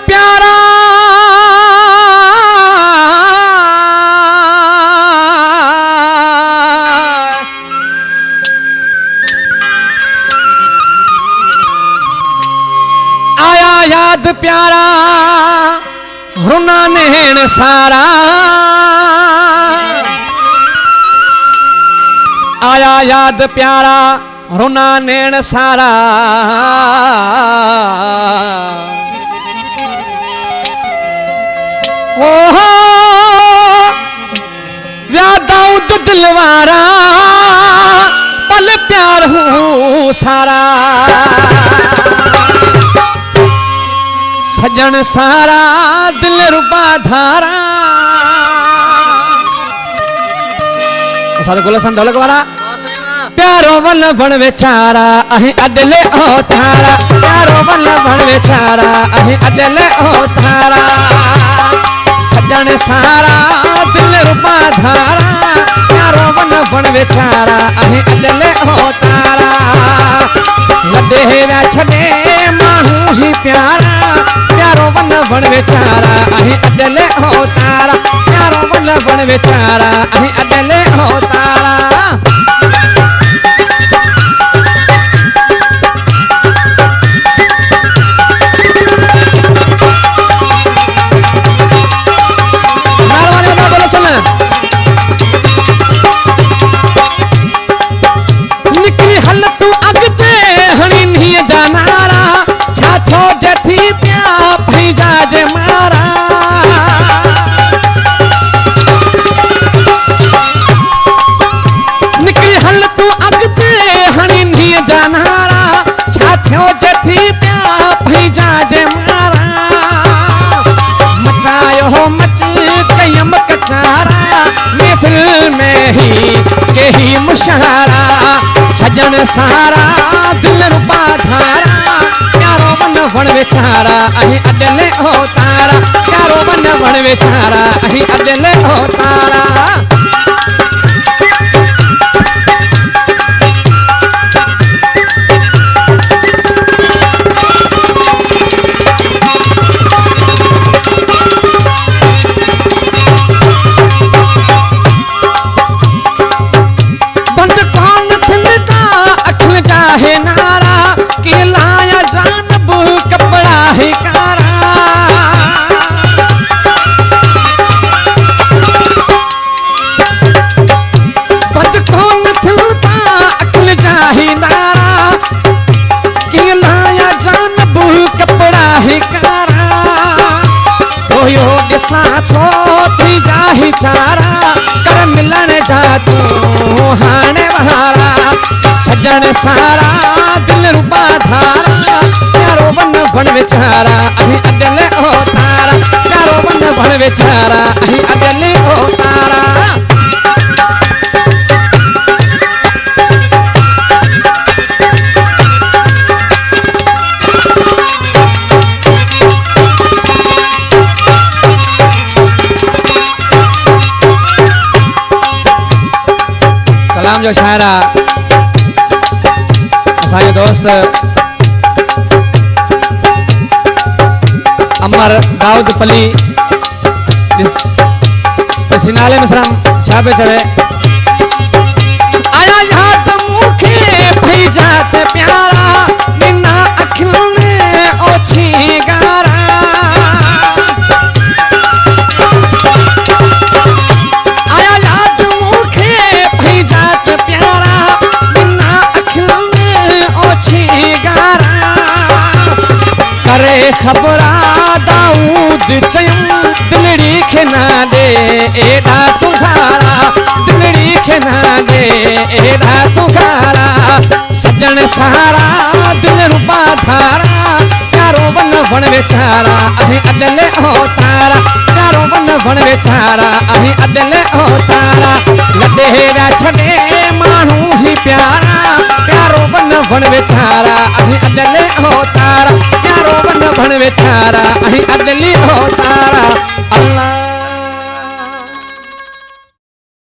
प्यारा आया याद प्यारा रुना नैन सारा आया याद प्यारा रुना नैन सारा ओहो व्यादाउद दिलवारा पल प्यार हूँ सारा सजन सारा दिल रुबा धारा साथ गोला सन ढोलक वाला प्यारो वन बन बेचारा अहि अदले ओ थारा प्यारो वन बन बेचारा अहि अदले ओ थारा सजन सारा दिल रुपा धारा प्यारो वन बन बेचारा अहि अदले ओ तारा लदे वा छदे माहू ही प्यारा प्यारो वन बन बेचारा अहि अदले ओ तारा प्यारो वन बन बेचारा अहि अदले ओ तारा निकली हल तू अगते हणी नहीं जानारा छाथो जथी प्या भई जाज मारा निकली हल तू अगते हणी नहीं जानारा छाथो जथी प्या भई जाज मारा मचायो हो मच कयम कचारा महफिल में ही के ही मुशारा सजन सारा दिल रुपा धारा प्यारो वन बन बेचारा अहि अदले ओ तारा प्यारो वन बन बेचारा अहि अदले ओ तारा साथो थी जाही चारा कर मिलन जा तू हाने बहारा सजन सारा दिल रुपा धारा प्यारो वन बन बेचारा अहि अदले ओ तारा प्यारो वन बन बेचारा अहि अदले ओ तारा जो शायरा असांजो दोस्त अमर दाऊद पली इस नाले में सलाम छापे चले आया याद मुखे भई जात प्यारा बिना अखियों में ओछी गारा करे खबरा दाऊद चयम दिलड़ी खेना दे एडा तुखारा दिलड़ी खेना दे एडा तुखारा सजन सारा दिल रुपा धारा प्यारो वन बन बेचारा अहि अदले ओ तारा प्यारो वन बन बेचारा अहि अदले ओ तारा लदे वा छदे मानू ही प्यारा प्यारो वन भण वेचारा अहीं अदले हो तारा, चारों वन भण वेचारा अहीं अदली हो तारा। अल्लाह